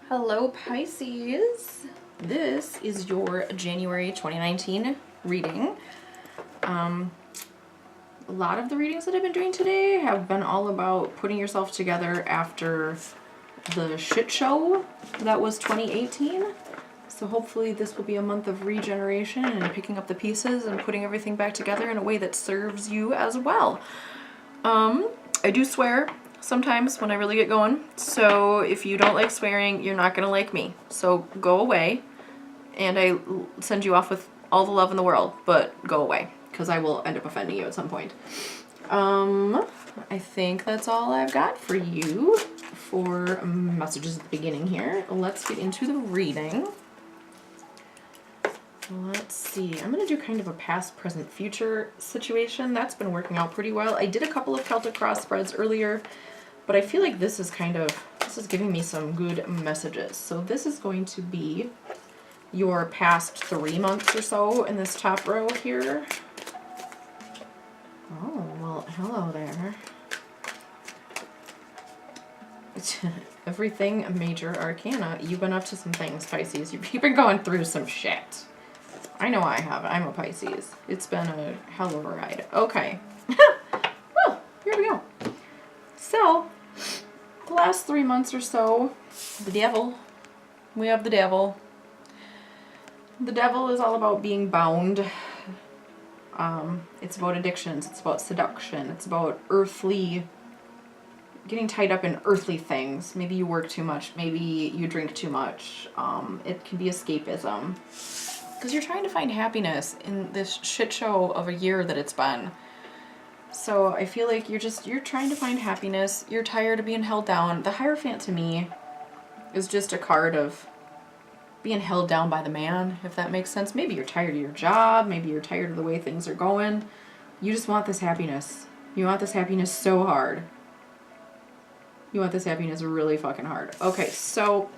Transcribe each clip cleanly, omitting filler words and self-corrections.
Hello Pisces, this is your January 2019 reading. A lot of the readings that I've been doing today have been all about putting yourself together after the shit show that was 2018. So hopefully this will be a month of regeneration and picking up the pieces and putting everything back together in a way that serves you as well. I do swear sometimes when I really get going, so if you don't like swearing, you're not gonna like me. So go away, and I send you off with all the love in the world, but go away, because I will end up offending you at some point. I think that's all I've got for you for messages at the beginning here. Let's get into the reading. Let's see, I'm going to do kind of a past, present, future situation. That's been working out pretty well. I did a couple of Celtic cross spreads earlier, but I feel like this is giving me some good messages. So this is going to be your past 3 months or so in this top row here. Oh, well, hello there. Everything major arcana. You've been up to some things, Pisces. You've been going through some shit. I know I have. I'm a Pisces. It's been a hell of a ride. Okay. Well, here we go. So, the last 3 months or so, the devil. We have the devil. The devil is all about being bound. It's about addictions. It's about seduction. It's about getting tied up in earthly things. Maybe you work too much. Maybe you drink too much. It can be escapism. Because you're trying to find happiness in this shit show of a year that it's been. So I feel like you're trying to find happiness. You're tired of being held down. The Hierophant to me is just a card of being held down by the man, if that makes sense. Maybe you're tired of your job. Maybe you're tired of the way things are going. You just want this happiness. You want this happiness so hard. You want this happiness really fucking hard. Okay, so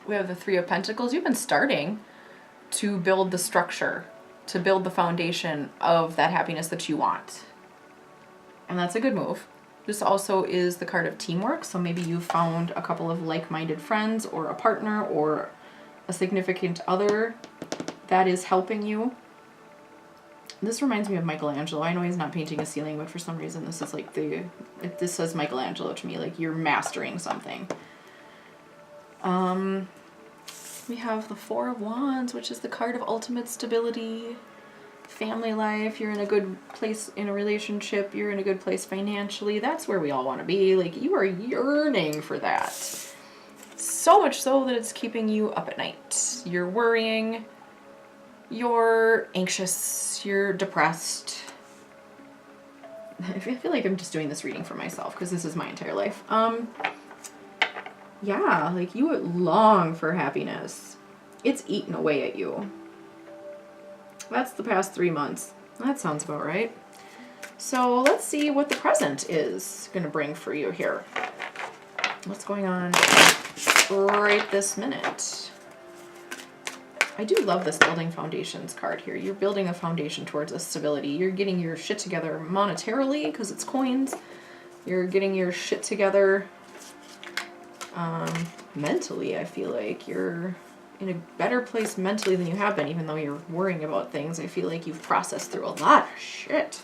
we have the Three of Pentacles. You've been starting to build the structure, to build the foundation of that happiness that you want. And that's a good move. This also is the card of teamwork, so maybe you found a couple of like-minded friends or a partner or a significant other that is helping you. This reminds me of Michelangelo. I know he's not painting a ceiling, but for some reason this is like this says Michelangelo to me, like you're mastering something. We have the Four of Wands, which is the card of ultimate stability, family life. You're in a good place in a relationship. You're in a good place financially. That's where we all want to be. Like, you are yearning for that. So much so that it's keeping you up at night. You're worrying. You're anxious. You're depressed. I feel like I'm just doing this reading for myself because this is my entire life. Yeah, like you long for happiness. It's eaten away at you. That's the past 3 months. That sounds about right. So let's see what the present is going to bring for you here. What's going on right this minute? I do love this building foundations card here. You're building a foundation towards a stability. You're getting your shit together monetarily because it's coins. You're getting your shit together mentally. I feel like you're in a better place mentally than you have been, even though you're worrying about things. I feel like you've processed through a lot of shit.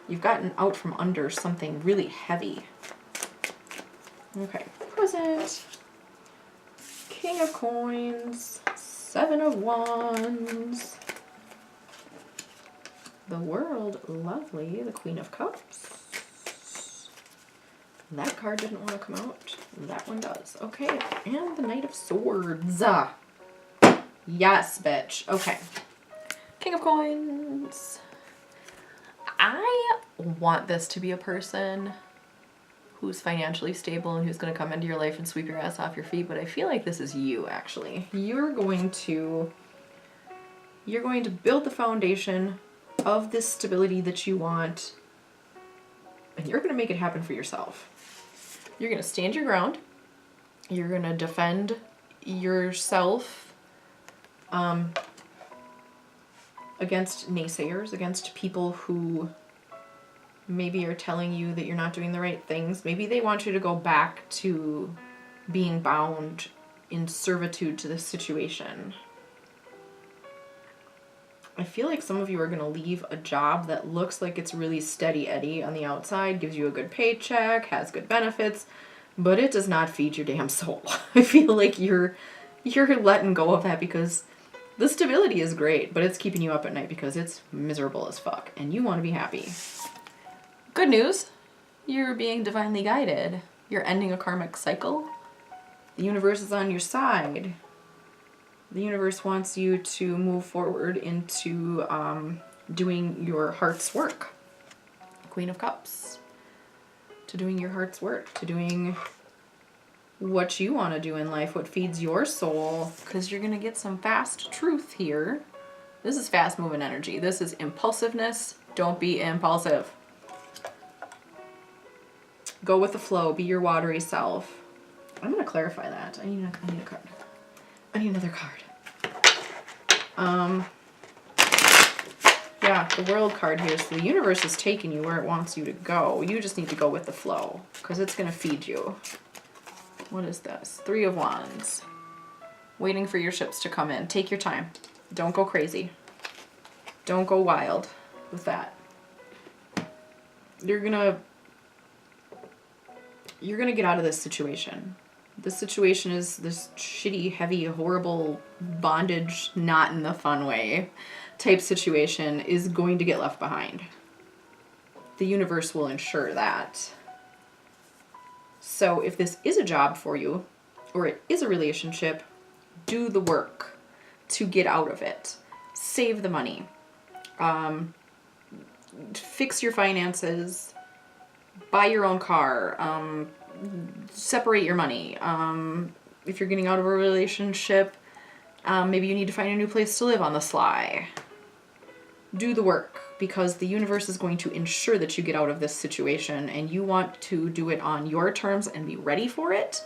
You've gotten out from under something really heavy. Okay, present. King of Coins. Seven of Wands. The World, lovely. The Queen of Cups. That card didn't want to come out. That one does. Okay, and the Knight of Swords. Yes, bitch. Okay. King of Coins. I want this to be a person who's financially stable and who's going to come into your life and sweep your ass off your feet, but I feel like this is you, actually. You're going to build the foundation of this stability that you want, and you're going to make it happen for yourself. You're going to stand your ground. You're going to defend yourself against naysayers, against people who maybe are telling you that you're not doing the right things. Maybe they want you to go back to being bound in servitude to this situation. I feel like some of you are going to leave a job that looks like it's really steady Eddie on the outside, gives you a good paycheck, has good benefits, but it does not feed your damn soul. I feel like you're letting go of that because the stability is great, but it's keeping you up at night because it's miserable as fuck and you want to be happy. Good news, you're being divinely guided. You're ending a karmic cycle. The universe is on your side. The universe wants you to move forward into doing your heart's work. Queen of Cups. To doing your heart's work. To doing what you want to do in life. What feeds your soul. Because you're going to get some fast truth here. This is fast moving energy. This is impulsiveness. Don't be impulsive. Go with the flow. Be your watery self. I'm going to clarify that. I need a card. I need another card. Yeah, the World card here. So the universe is taking you where it wants you to go. You just need to go with the flow because it's going to feed you. What is this? 3 of Wands. Waiting for your ships to come in. Take your time. Don't go crazy. Don't go wild with that. You're gonna get out of this situation. This situation is this shitty, heavy, horrible bondage, not in the fun way, type situation is going to get left behind. The universe will ensure that. So if this is a job for you, or it is a relationship, do the work to get out of it. Save the money. Fix your finances. Buy your own car. Separate your money. If you're getting out of a relationship, maybe you need to find a new place to live on the sly. Do the work because the universe is going to ensure that you get out of this situation and you want to do it on your terms and be ready for it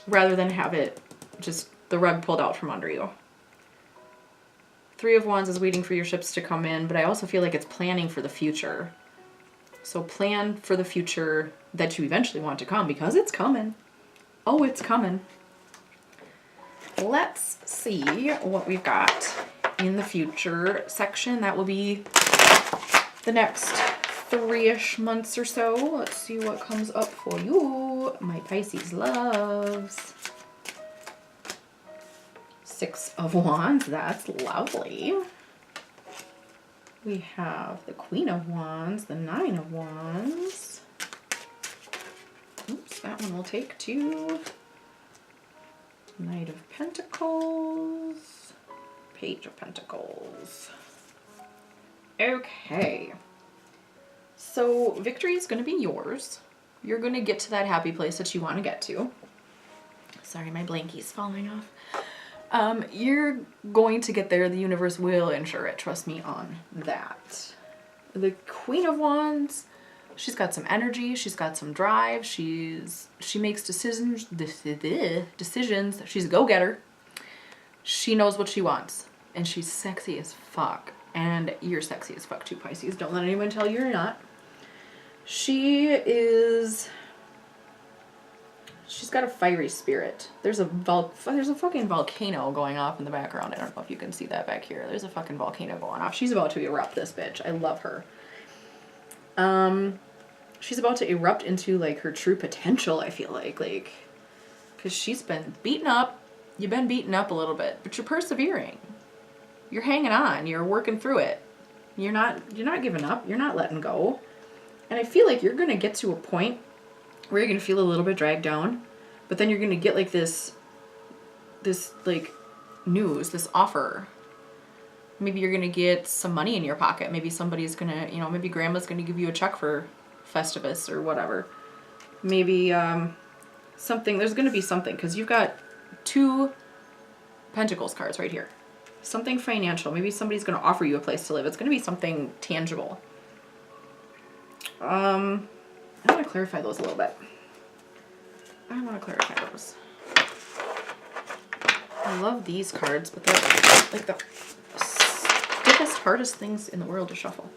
rather than have it just the rug pulled out from under you. 3 of Wands is waiting for your ships to come in, but I also feel like it's planning for the future. So plan for the future that you eventually want to come because it's coming. Oh, it's coming. Let's see what we've got in the future section. That will be the next 3-ish months or so. Let's see what comes up for you, my Pisces loves. 6 of Wands, that's lovely. We have the Queen of Wands, the 9 of Wands. Oops, that one will take 2. Knight of Pentacles, Page of Pentacles. Okay. So victory is going to be yours. You're going to get to that happy place that you want to get to. Sorry, my blankie's falling off. You're going to get there. The universe will ensure it. Trust me on that. The Queen of Wands, she's got some energy. She's got some drive. She makes decisions. She's a go-getter. She knows what she wants. And she's sexy as fuck. And you're sexy as fuck too, Pisces. Don't let anyone tell you you're not. She's got a fiery spirit. There's a fucking volcano going off in the background. I don't know if you can see that back here. There's a fucking volcano going off. She's about to erupt, this bitch. I love her. She's about to erupt into like her true potential, I feel like because she's been beaten up. You've been beaten up a little bit, but you're persevering. You're hanging on. You're working through it. You're not giving up. You're not letting go. And I feel like you're going to get to a point where you're going to feel a little bit dragged down, but then you're going to get like this like news, this offer. Maybe you're going to get some money in your pocket. Maybe somebody's going to, maybe grandma's going to give you a check for Festivus or whatever. Maybe there's going to be something because you've got 2 Pentacles cards right here. Something financial. Maybe somebody's going to offer you a place to live. It's going to be something tangible. I want to clarify those a little bit. I want to clarify those. I love these cards, but they're like the stiffest, hardest things in the world to shuffle.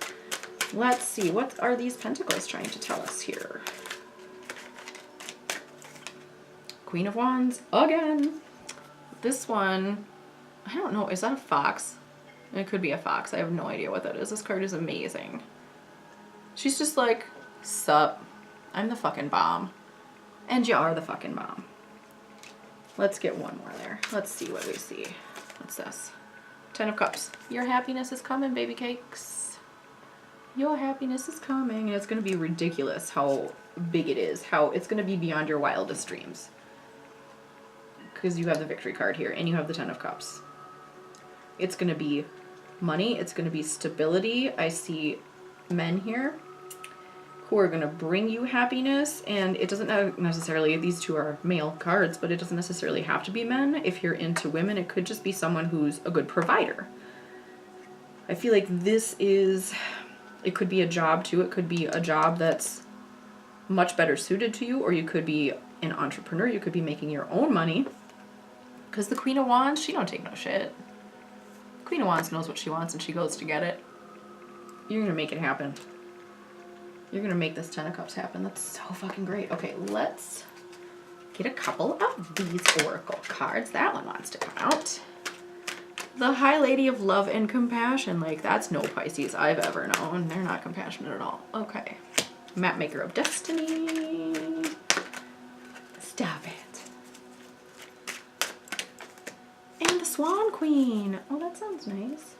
Let's see. What are these Pentacles trying to tell us here? Queen of Wands again. This one, I don't know, is that a fox? It could be a fox. I have no idea what that is. This card is amazing. She's just like, sup, I'm the fucking bomb. And you are the fucking bomb. Let's get one more there. Let's see what we see. What's this? 10 of Cups. Your happiness is coming, baby cakes. Your happiness is coming. And it's going to be ridiculous how big it is. How it's going to be beyond your wildest dreams. Because you have the Victory card here. And you have the 10 of Cups. It's going to be money. It's going to be stability. I see men here who are going to bring you happiness. And it doesn't necessarily, these two are male cards, but it doesn't necessarily have to be men. If you're into women, it could just be someone who's a good provider. I feel like this is, it could be a job too. It could be a job that's much better suited to you, or you could be an entrepreneur. You could be making your own money. Because the Queen of Wands, she don't take no shit. Queen of Wands knows what she wants and she goes to get it. You're going to make it happen. You're going to make this 10 of Cups happen. That's so fucking great. Okay, let's get a couple of these Oracle cards. That one wants to come out. The High Lady of Love and Compassion. Like, that's no Pisces I've ever known. They're not compassionate at all. Okay. Mapmaker of Destiny. Stop it. And the Swan Queen. Oh, that sounds nice.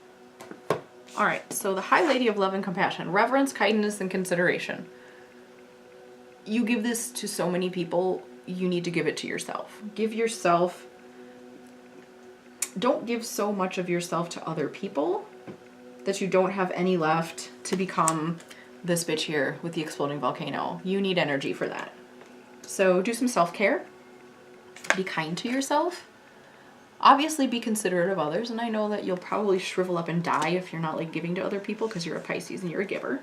All right, so the High Lady of Love and Compassion. Reverence, kindness, and consideration. You give this to so many people, you need to give it to yourself. Give yourself... Don't give so much of yourself to other people that you don't have any left to become this bitch here with the exploding volcano. You need energy for that. So do some self-care. Be kind to yourself. Obviously be considerate of others, and I know that you'll probably shrivel up and die if you're not like giving to other people because you're a Pisces and you're a giver.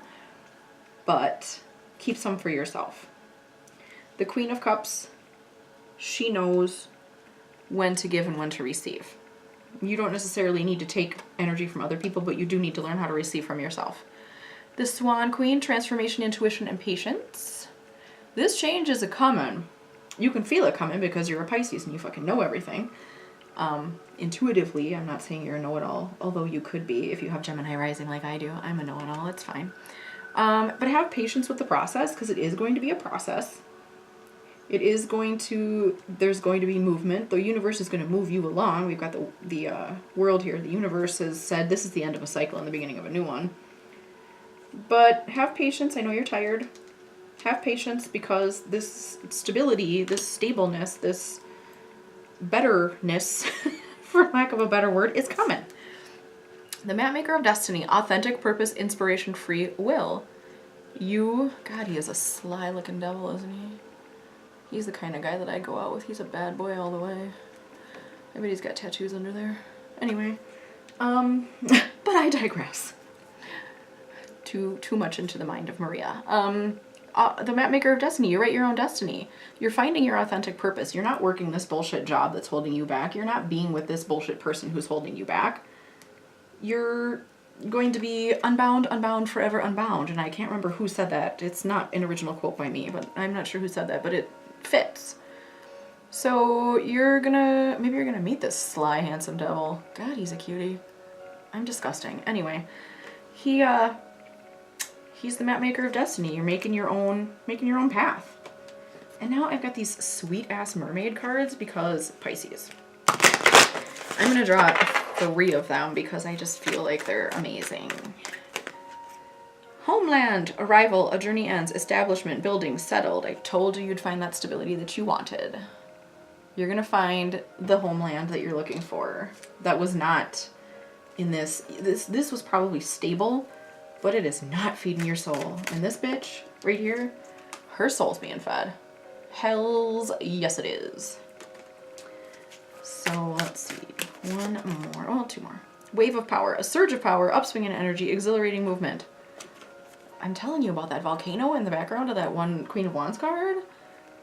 But keep some for yourself. The Queen of Cups, she knows when to give and when to receive. You don't necessarily need to take energy from other people, but you do need to learn how to receive from yourself. The Swan Queen, transformation, intuition, and patience. This change is a coming. You can feel it coming because you're a Pisces and you fucking know everything. Intuitively, I'm not saying you're a know-it-all, although you could be if you have Gemini rising like I do. I'm a know-it-all, it's fine. But have patience with the process because it is going to be a process. It is going to, there's going to be movement. The universe is going to move you along. We've got the world here. The universe has said this is the end of a cycle and the beginning of a new one. But have patience. I know you're tired. Have patience because this stability, this stableness, this betterness, for lack of a better word, is coming. The Mapmaker of Destiny, authentic purpose, inspiration, free will. You, God, he is a sly looking devil, isn't he? He's the kind of guy that I go out with. He's a bad boy all the way. I bet he's got tattoos under there. Anyway, but I digress. Too much into the mind of Maria. The Mapmaker of Destiny, you write your own destiny. You're finding your authentic purpose. You're not working this bullshit job that's holding you back. You're not being with this bullshit person who's holding you back. You're going to be unbound, unbound, forever unbound. And I can't remember who said that. It's not an original quote by me, but I'm not sure who said that, but it fits. So maybe you're gonna meet this sly, handsome devil. God, he's a cutie. I'm disgusting. Anyway, he's the Mapmaker of Destiny. You're making your own path. And now I've got these sweet ass mermaid cards because Pisces. I'm gonna draw 3 of them because I just feel like they're amazing. Homeland, arrival, a journey ends, establishment, building, settled. I told you you'd find that stability that you wanted. You're gonna find the homeland that you're looking for. That was not in this was probably stable, but it is not feeding your soul. And this bitch right here, her soul's being fed. Hells yes it is. So let's see, 2 more. Wave of power, a surge of power, upswing in energy, exhilarating movement. I'm telling you about that volcano in the background of that one Queen of Wands card.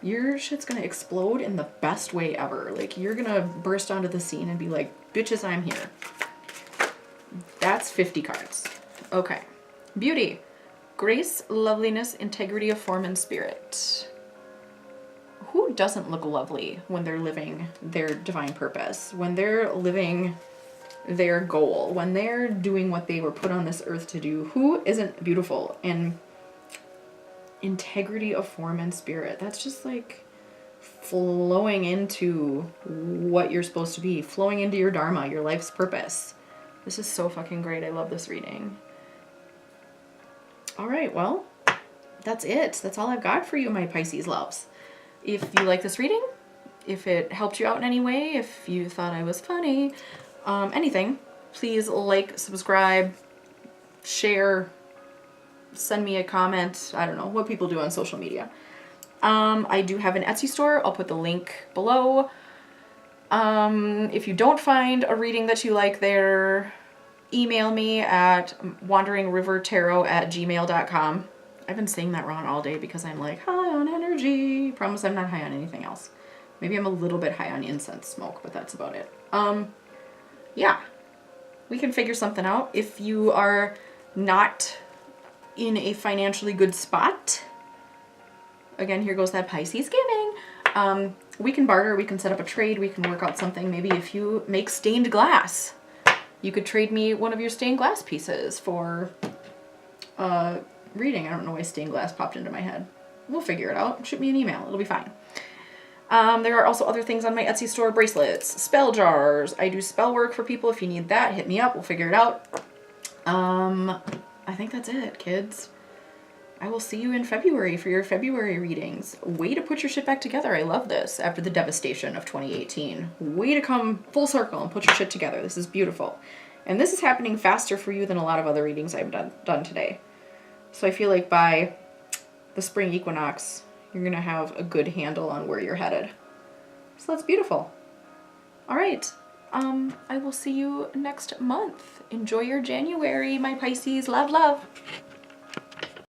Your shit's gonna explode in the best way ever. Like, you're gonna burst onto the scene and be like, bitches, I'm here. That's 50 cards. Okay. Beauty. Grace, loveliness, integrity of form and spirit. who doesn't look lovely when they're living their divine purpose, when they're living their goal, when they're doing what they were put on this earth to do? Who isn't beautiful? And integrity of form and spirit, that's just like flowing into what you're supposed to be, flowing into your dharma, your life's purpose. This is so fucking great. I love this reading. All right, well, that's it. That's all I've got for you, my Pisces loves. If you like this reading, if it helped you out in any way, if you thought I was funny, anything, please like, subscribe, share, send me a comment. I don't know what people do on social media. I do have an Etsy store. I'll put the link below. If you don't find a reading that you like there, email me at wanderingrivertarot@gmail.com. I've been saying that wrong all day because I'm like high on energy. Promise I'm not high on anything else. Maybe I'm a little bit high on incense smoke, but that's about it. Yeah, we can figure something out. If you are not in a financially good spot, again, here goes that Pisces giving. We can barter, we can set up a trade, we can work out something. Maybe if you make stained glass, you could trade me one of your stained glass pieces for reading. I don't know why stained glass popped into my head. We'll figure it out. Shoot me an email. It'll be fine. There are also other things on my Etsy store. Bracelets, spell jars. I do spell work for people. If you need that, hit me up. We'll figure it out. I think that's it, kids. I will see you in February for your February readings. Way to put your shit back together. I love this after the devastation of 2018. Way to come full circle and put your shit together. This is beautiful. And this is happening faster for you than a lot of other readings I've done today. So I feel like by the spring equinox, you're going to have a good handle on where you're headed. So that's beautiful. All right. I will see you next month. Enjoy your January, my Pisces. Love, love.